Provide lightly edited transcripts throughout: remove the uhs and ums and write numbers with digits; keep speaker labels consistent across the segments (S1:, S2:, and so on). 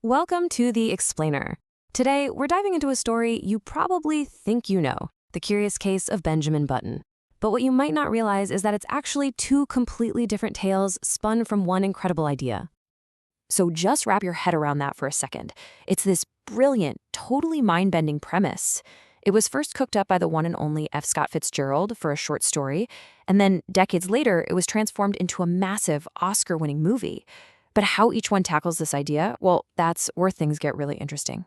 S1: Welcome to The Explainer. Today, we're diving into a story you probably think you know, The Curious Case of Benjamin Button. But what you might not realize is that it's actually two completely different tales spun from one incredible idea. So just wrap your head around that for a second. It's this brilliant, totally mind-bending premise. It was first cooked up by the one and only F. Scott Fitzgerald for a short story, and then decades later, it was transformed into a massive Oscar-winning movie. But how each one tackles this idea, well, that's where things get really interesting.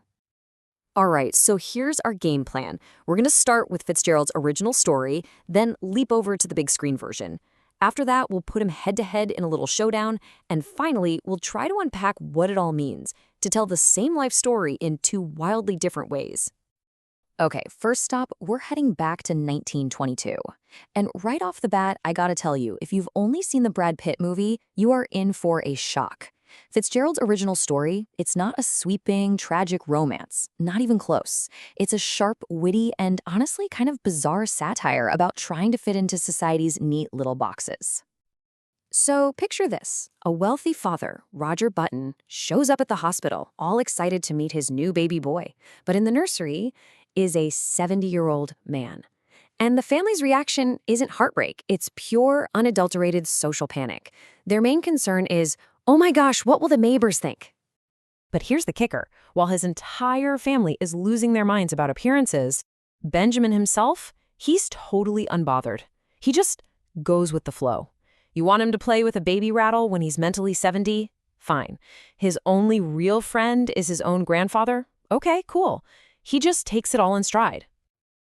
S1: All right, so here's our game plan. We're going to start with Fitzgerald's original story, then leap over to the big screen version. After that, we'll put him head-to-head in a little showdown, and finally, we'll try to unpack what it all means to tell the same life story in two wildly different ways. Okay, first stop, we're heading back to 1922. And right off the bat, I gotta tell you, if you've only seen the Brad Pitt movie, you are in for a shock. Fitzgerald's original story, it's not a sweeping, tragic romance. Not even close. It's a sharp, witty, and honestly kind of bizarre satire about trying to fit into society's neat little boxes. So picture this. A wealthy father, Roger Button, shows up at the hospital, all excited to meet his new baby boy. But in the nursery is a 70-year-old man. And the family's reaction isn't heartbreak. It's pure, unadulterated social panic. Their main concern is, oh my gosh, what will the neighbors think? But here's the kicker. While his entire family is losing their minds about appearances, Benjamin himself, he's totally unbothered. He just goes with the flow. You want him to play with a baby rattle when he's mentally 70? Fine. His only real friend is his own grandfather? Okay, cool. He just takes it all in stride.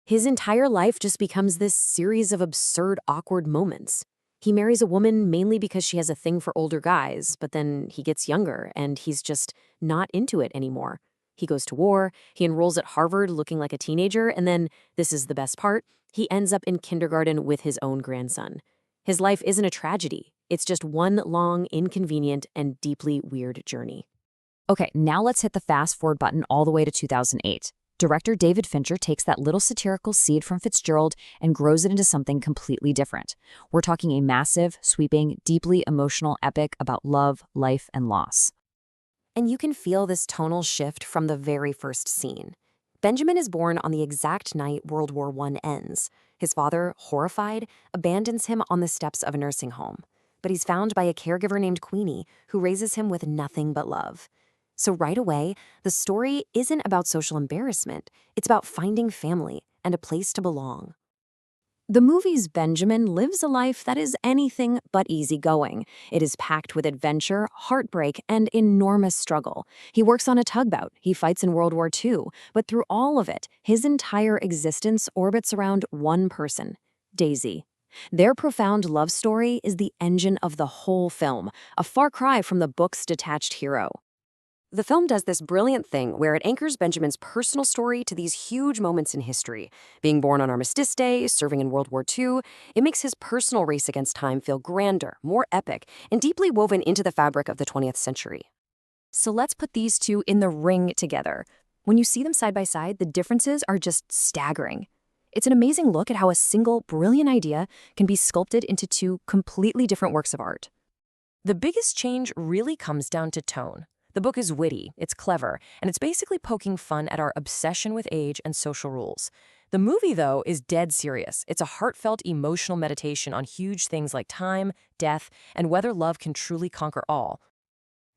S1: His entire life just becomes this series of absurd, awkward moments. He marries a woman mainly because she has a thing for older guys, but then he gets younger and he's just not into it anymore. He goes to war, he enrolls at Harvard looking like a teenager, and then, this is the best part, he ends up in kindergarten with his own grandson. His life isn't a tragedy. It's just one long, inconvenient, and deeply weird journey. Okay, now let's hit the fast-forward button all the way to 2008. Director David Fincher takes that little satirical seed from Fitzgerald and grows it into something completely different. We're talking a massive, sweeping, deeply emotional epic about love, life, and loss. And you can feel this tonal shift from the very first scene. Benjamin is born on the exact night World War I ends. His father, horrified, abandons him on the steps of a nursing home. But he's found by a caregiver named Queenie, who raises him with nothing but love. So right away, the story isn't about social embarrassment. It's about finding family and a place to belong. The movie's Benjamin lives a life that is anything but easygoing. It is packed with adventure, heartbreak, and enormous struggle. He works on a tugboat, he fights in World War II, but through all of it, his entire existence orbits around one person, Daisy. Their profound love story is the engine of the whole film, a far cry from the book's detached hero. The film does this brilliant thing where it anchors Benjamin's personal story to these huge moments in history. Being born on Armistice Day, serving in World War II, it makes his personal race against time feel grander, more epic, and deeply woven into the fabric of the 20th century. So let's put these two in the ring together. When you see them side by side, the differences are just staggering. It's an amazing look at how a single, brilliant idea can be sculpted into two completely different works of art. The biggest change really comes down to tone. The book is witty, it's clever, and it's basically poking fun at our obsession with age and social rules. The movie, though, is dead serious. It's a heartfelt, emotional meditation on huge things like time, death, and whether love can truly conquer all.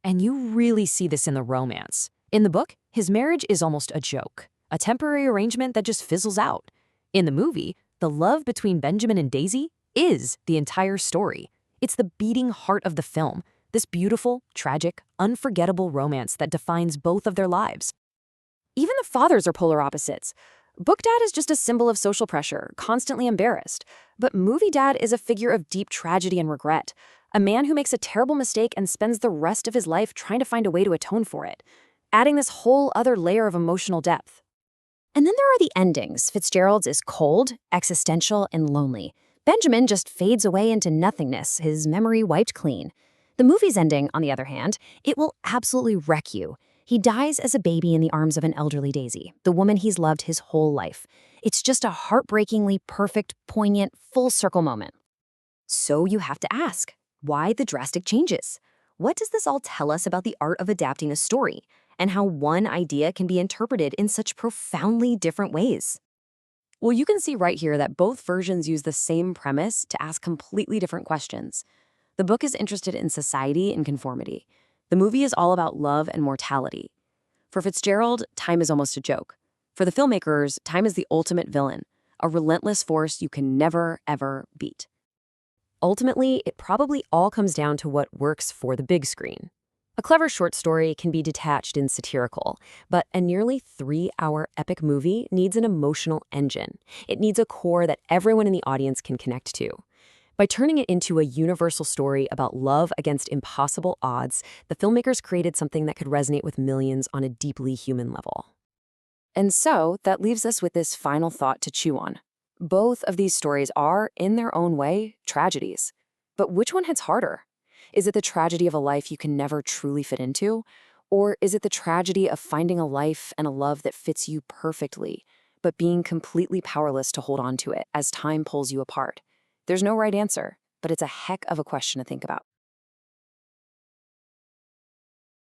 S1: And you really see this in the romance. In the book, his marriage is almost a joke, a temporary arrangement that just fizzles out. In the movie, the love between Benjamin and Daisy is the entire story. It's the beating heart of the film. This beautiful, tragic, unforgettable romance that defines both of their lives. Even the fathers are polar opposites. Book dad is just a symbol of social pressure, constantly embarrassed. But movie dad is a figure of deep tragedy and regret, a man who makes a terrible mistake and spends the rest of his life trying to find a way to atone for it, adding this whole other layer of emotional depth. And then there are the endings. Fitzgerald's is cold, existential, and lonely. Benjamin just fades away into nothingness, his memory wiped clean. The movie's ending, on the other hand, it will absolutely wreck you. He dies as a baby in the arms of an elderly Daisy, the woman he's loved his whole life. It's just a heartbreakingly perfect, poignant, full-circle moment. So you have to ask, why the drastic changes? What does this all tell us about the art of adapting a story? and how one idea can be interpreted in such profoundly different ways. Well, you can see right here that both versions use the same premise to ask completely different questions. The book is interested in society and conformity. The movie is all about love and mortality. For Fitzgerald, time is almost a joke. For the filmmakers, time is the ultimate villain, a relentless force you can never, ever beat. Ultimately, it probably all comes down to what works for the big screen. A clever short story can be detached and satirical, but a nearly 3-hour epic movie needs an emotional engine. It needs a core that everyone in the audience can connect to. By turning it into a universal story about love against impossible odds, the filmmakers created something that could resonate with millions on a deeply human level. And so, that leaves us with this final thought to chew on. Both of these stories are, in their own way, tragedies. But which one hits harder? Is it the tragedy of a life you can never truly fit into? Or is it the tragedy of finding a life and a love that fits you perfectly, but being completely powerless to hold on to it as time pulls you apart? There's no right answer, but it's a heck of a question to think about.